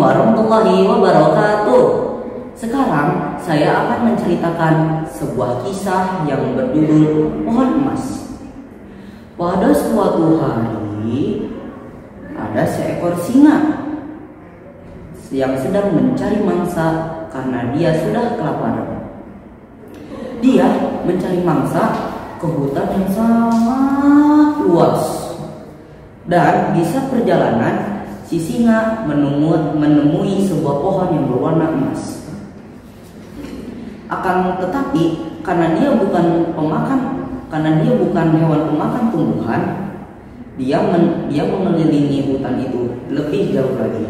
warahmatullahi wabarakatuh. Sekarang saya akan menceritakan sebuah kisah yang berjudul Pohon Emas. Pada suatu hari, ada seekor singa yang sedang mencari mangsa karena dia sudah kelaparan. Dia mencari mangsa ke hutan yang sangat luas. Dan di saat perjalanan, si singa menemui sebuah pohon yang berwarna emas. Akan tetapi, karena dia bukan hewan pemakan tumbuhan, dia mengelilingi hutan itu lebih jauh lagi.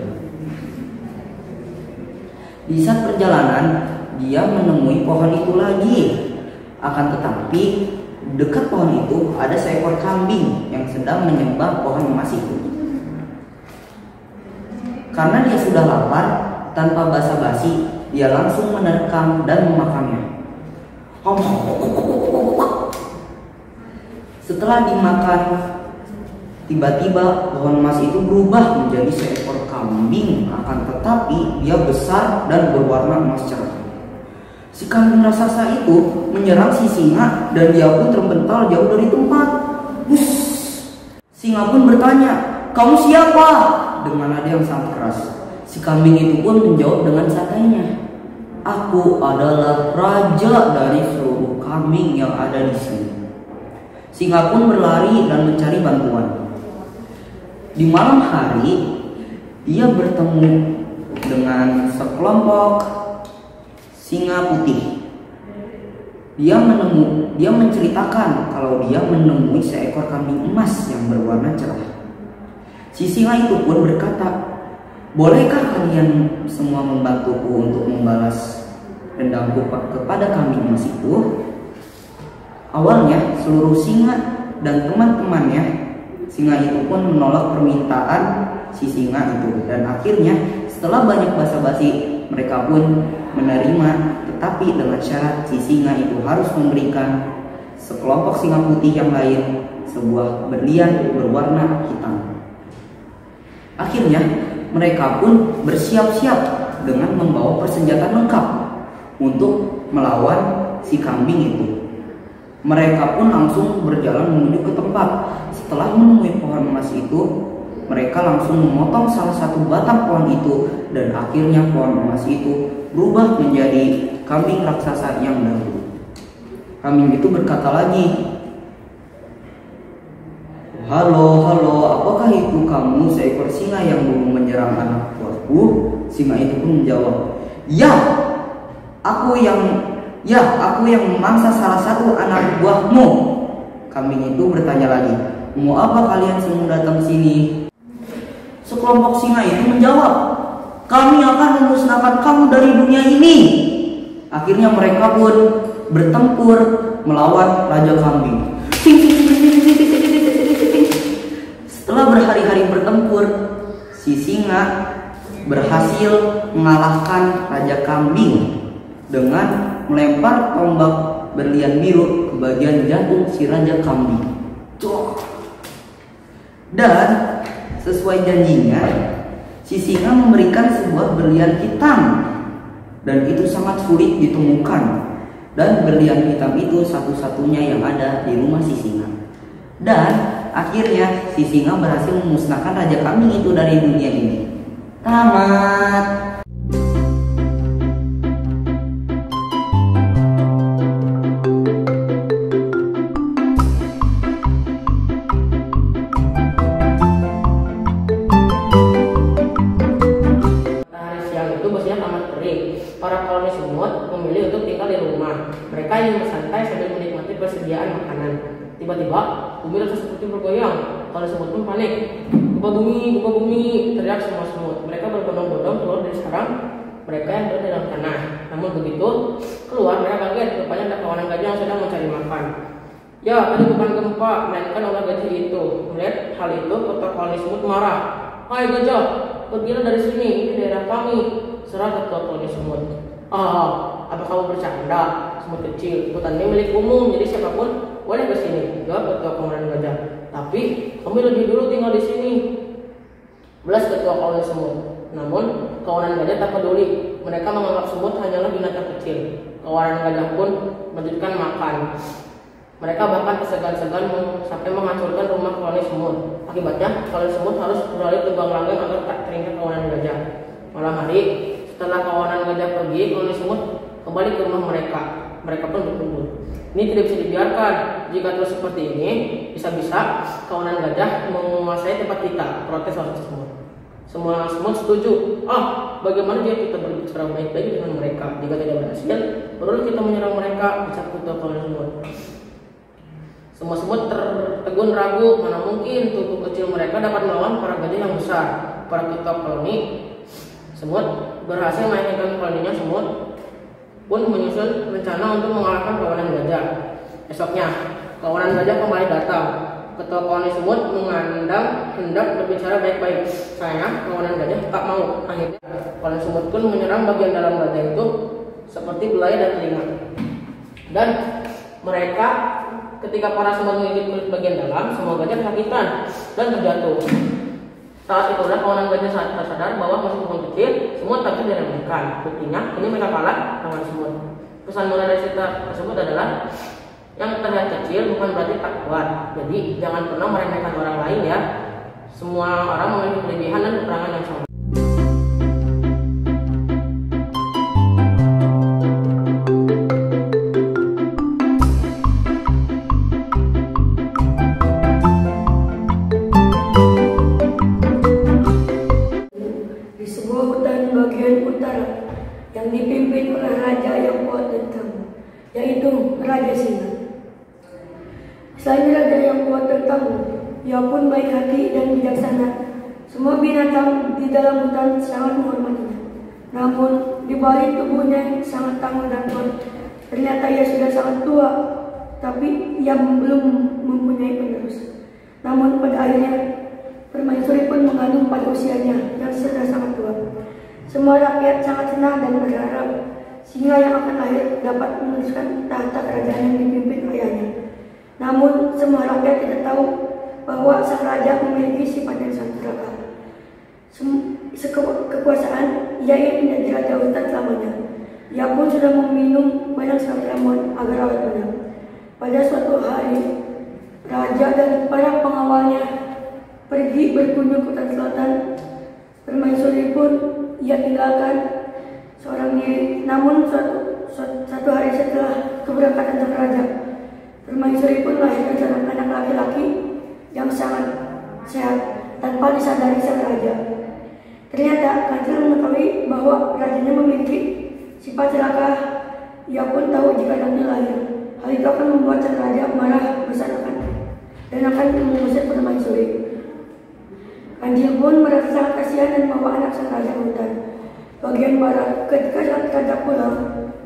Di saat perjalanan, dia menemui pohon itu lagi. Akan tetapi, dekat pohon itu ada seekor kambing yang sedang menyembah pohon emas itu. Karena dia sudah lapar, tanpa basa-basi, dia langsung menerkam dan memakannya. Setelah dimakan, tiba-tiba pohon emas itu berubah menjadi seekor kambing. Akan tetapi, dia besar dan berwarna emas cerah. Si kambing raksasa itu menyerang si singa dan dia pun terbental jauh dari tempat. Bus! Singa pun bertanya, "Kamu siapa?" dengan nada yang sangat keras. Si kambing itu pun menjawab dengan santainya, "Aku adalah raja dari seluruh kambing yang ada di sini." Singa pun berlari dan mencari bantuan. Di malam hari, dia bertemu dengan sekelompok singa putih. Dia menceritakan kalau dia menemui seekor kambing emas yang berwarna cerah. Si singa itu pun berkata, "Bolehkah kalian semua membantuku untuk membalas dendamku kepada kambing emas itu?" Awalnya seluruh singa dan teman-temannya singa itu pun menolak permintaan si singa itu. Dan akhirnya setelah banyak basa-basi, mereka pun menerima, tetapi dengan syarat si singa itu harus memberikan sekelompok singa putih yang lain sebuah berlian berwarna hitam. Akhirnya mereka pun bersiap-siap dengan membawa persenjataan lengkap untuk melawan si kambing itu. Mereka pun langsung berjalan menuju ke tempat. Setelah menemui pohon emas itu, mereka langsung memotong salah satu batang pohon itu, dan akhirnya pohon emas itu berubah menjadi kambing raksasa yang dahulu. Kambing itu berkata lagi, halo, apakah itu kamu seekor singa yang dulu menyerang anak buahku?" Singa itu pun menjawab, Ya, aku yang memangsa salah satu anak buahmu." Kambing itu bertanya lagi, "Mau apa kalian semua datang sini?" Sekelompok singa itu menjawab, "Kami akan memusnahkan kamu dari dunia ini." Akhirnya mereka pun bertempur melawan Raja Kambing. Setelah berhari-hari bertempur, si singa berhasil mengalahkan Raja Kambing dengan melempar tombak berlian biru ke bagian jantung si Raja Kambing. Dan sesuai janjinya, si singa memberikan sebuah berlian hitam, dan itu sangat sulit ditemukan. Dan berlian hitam itu satu-satunya yang ada di rumah si singa. Dan akhirnya si singa berhasil memusnahkan Raja Kambing itu dari dunia ini. Tamat. Para koloni semut memilih untuk tinggal di rumah. Mereka ingin bersantai sambil menikmati persediaan makanan. Tiba-tiba, bumi langsung seperti bergoyang. Kalau semut pun panik. Buka bumi, teriak semua semut. Mereka berbondong-bondong keluar dari sarang mereka yang berada dalam tanah. Namun begitu keluar, mereka kaget. Rupanya ada kawanan gajah yang sedang mencari makan. Ya, tadi bukan gempa, melainkan ulah gajah itu. Melihat hal itu, ketua koloni semut marah. "Hai gajah, pergilah dari sini, ini daerah kami," serah ketua koloni semut. Apa kamu bercanda? Semut kecil, hutan ini milik umum, jadi siapapun boleh ke sini," jawab ketua komandan gajah. "Tapi kami lebih dulu tinggal di sini," belas ketua koloni semut. Namun, kawanan gajah tak peduli. Mereka menganggap semut hanyalah binatang kecil. Kawanan gajah pun melanjutkan makan. Mereka bahkan tersegan-segan sampai menghancurkan rumah koloni semut. Akibatnya, koloni semut harus beralih terbang langgang agar tak teringat kawanan gajah. Malam hari, setelah kawanan gajah pergi, koloni semut kembali ke rumah mereka. Mereka pun berkumpul. Ini tidak bisa dibiarkan. Jika terus seperti ini, bisa-bisa kawanan gajah menguasai tempat kita, protes oleh semut. Semua semut setuju. Bagaimana jika kita berbicara baik-baik dengan mereka? Jika tidak berhasil, baru kita menyerang mereka, ucap ketua koloni semut. Semua semut tertegun ragu, mana mungkin tubuh kecil mereka dapat melawan para gajah yang besar. Para ketua koloni semut berhasil meyakinkan koloninya semut pun menyusun rencana untuk mengalahkan kawanan gajah. Esoknya, kawanan gajah kembali datang. Ketua koloni semut mengandang hendak berbicara baik-baik. Sayang, kawanan gajah tak mau. Akhirnya, koloni semut pun menyerang bagian dalam gajah itu seperti belai dan telinga. Dan mereka, ketika para semut menggigit kulit bagian dalam, semua gajah kesakitan dan terjatuh. Saat itulah kawanan gajah sadar bahwa meskipun kecil, semut tak bisa diremehkan. Buktinya, ini mereka kalah dengan semut. Pesan moral dari cerita tersebut adalah yang terlihat kecil bukan berarti tak kuat. Jadi jangan pernah meremehkan orang lain ya. Semua orang memiliki kelebihan dan kekurangan yang sama. Di sebuah hutan bagian utara yang dipimpin oleh raja yang kuat dan tangguh, yaitu Raja Singa. Selain raja yang kuat dan tangguh, ia pun baik hati dan bijaksana. Semua binatang di dalam hutan sangat menghormatinya. Namun, di balik tubuhnya yang sangat tangguh dan kuat, ternyata ia sudah sangat tua, tapi ia belum mempunyai penerus. Namun pada akhirnya, permaisuri pun mengandung pada usianya yang sudah sangat tua. Semua rakyat sangat senang dan berharap Singa yang akan lahir dapat meneruskan tahta kerajaan yang dipimpin ayahnya. Namun semua rakyat tidak tahu bahwa sang raja memiliki sifat yang sangat serakah. Kekuasaan ia ingin menjadi raja hutan selamanya. Ia pun sudah meminum banyak sekali ramuan agar awet muda. Pada suatu hari, raja dan para pengawalnya pergi berkunjung ke hutan selatan. Permaisuri pun ia tinggalkan seorang diri. Namun suatu hari setelah keberangkatan sang raja, permaisuri pun melahirkan seorang anak laki-laki yang sangat sehat tanpa disadari sang raja. Ternyata Kancil mengetahui bahwa rajanya memiliki sifat serakah. Ia pun tahu jika anaknya lahir, hal itu akan membuat sang raja marah besar dan akan mengusir permaisuri. Kancil pun merasa sangat kasihan dan membawa anak sang raja ke hutan bagian barat. Ketika sang raja pulang,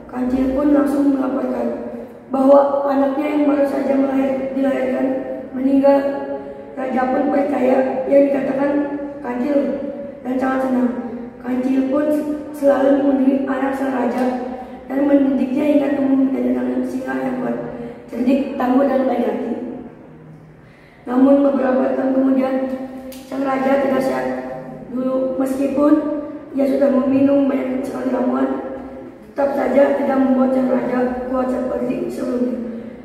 Kancil pun langsung melaporkan bahwa anaknya yang baru saja dilahirkan meninggal. Raja pun percaya yang dikatakan Kancil dan sangat senang. Kancil pun selalu mendidik anak sang raja dan mendidiknya hingga tumbuh menjadi anak singa yang kuat, cerdik, tangguh dan baik hati. Namun beberapa tahun kemudian, sang raja tidak sehat dulu. Meskipun ia sudah meminum banyak sekali ramuan, tetap saja tidak membuat sang raja kuat seperti sebelumnya.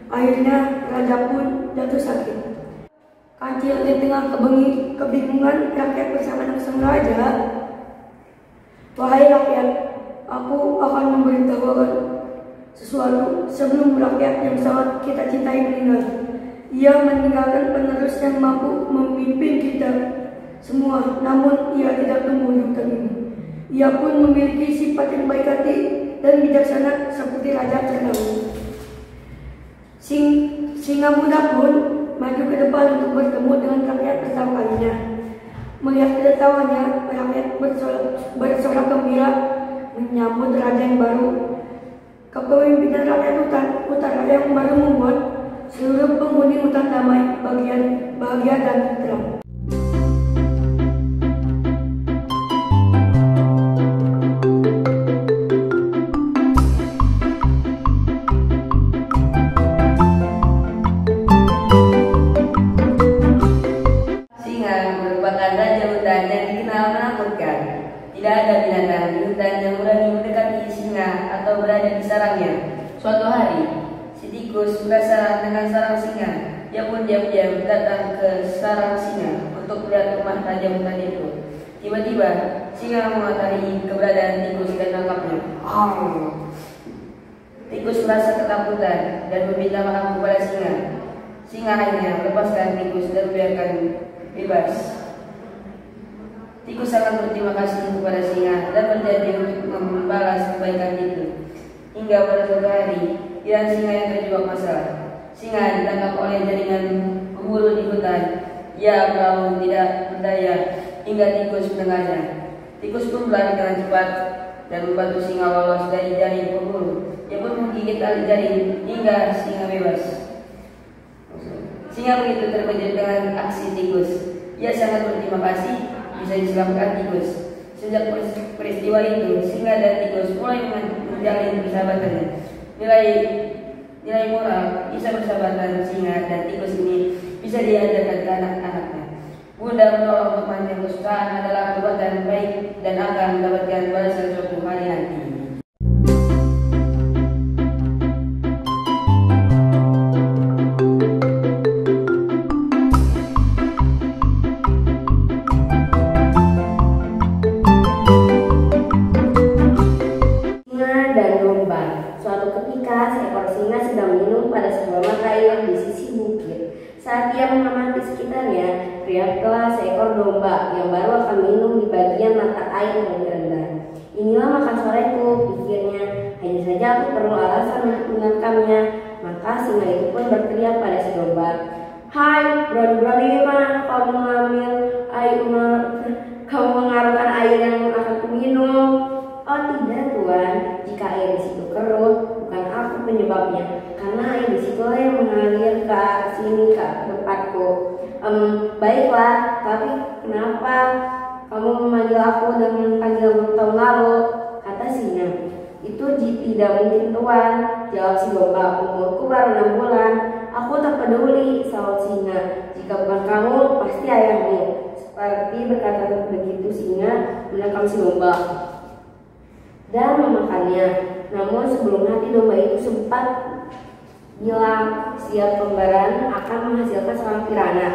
Akhirnya raja pun jatuh sakit. Kancil di tengah kebingungan rakyat bersama dengan sang raja. Wahai rakyat, aku akan memberitahukan sesuatu sebelum rakyat yang sangat kita cintai meninggal. Ia meninggalkan penerus yang mampu memimpin kita semua, namun ia tidak tumbuh di hutan ini. Ia pun memiliki sifat yang baik hati dan bijaksana seperti raja terdahulu. Singa muda pun maju ke depan untuk bertemu dengan rakyat pertama kalinya. Melihat kedatangannya, rakyat bersorak gembira menyambut raja yang baru. Kepemimpinan rakyat hutan utara yang baru membuat seluruh penghuni hutan damai, bahagia dan tenteram. Tidak ada binatang di hutan yang berani mendekati singa atau berada di sarangnya. Suatu hari, si tikus penasaran dengan sarang singa. Dia pun diam-diam datang ke sarang singa untuk melihat rumah raja hutan itu. Tiba-tiba, singa mengetahui keberadaan tikus dan menangkapnya. Tikus merasa ketakutan dan meminta maaf kepada singa. Singa akhirnya melepaskan tikus dan membiarkan bebas. Tikus sangat berterima kasih kepada singa dan berjanji untuk membalas kebaikan itu. Hingga pada suatu hari, dia singa yang terjebak masalah. Singa ditangkap oleh jaringan pemburu di hutan. Ia melawan tidak berdaya hingga tikus mendengarnya. Tikus pun berlari dengan cepat dan membantu singa lolos dari jaring pemburu. Dia pun menggigit tali jaring hingga singa bebas. Singa begitu terkejut dengan aksi tikus. Ia sangat berterima kasih bisa diselamatkan tikus. Sejak peristiwa itu, singa dan tikus mulai menjalin persahabatannya. Nilai moral bisa persahabatan singa dan tikus ini bisa diajarkan ke anak-anaknya. Bunda menolong temannya kesusahan adalah perbuatan baik dan akan mendapatkan balasan suatu hari nanti. Suatu ketika, seekor singa sedang minum pada sebuah mata air di sisi bukit. Saat ia mengamati sekitarnya, teriaklah seekor domba yang baru akan minum di bagian mata air yang rendah. Inilah makan soreku, pikirnya. Hanya saja aku perlu alasan untuk menangkapnya. Maka singa itu pun berteriak pada si domba, "Hai, berani-berani mana kamu mengambil air, kamu mengaruhkan air yang akan kuminum?" "Oh tidak tuan, jika air di situ keruh, bukan aku penyebabnya, karena air di situ yang mengalir ke sini ke tempatku." Baiklah, tapi kenapa kamu memanggil aku dengan panggilan tahun lalu?" kata singa. "Itu tidak mungkin tuan," jawab si domba, "umurku baru 6 bulan. Aku tak peduli," sahut singa. "Jika bukan kamu, pasti ayahmu." Seperti berkata begitu, singa menangkap si domba dan memakannya. Namun sebelum mati, domba itu sempat bilang siap kembaran akan menghasilkan seorang pirana.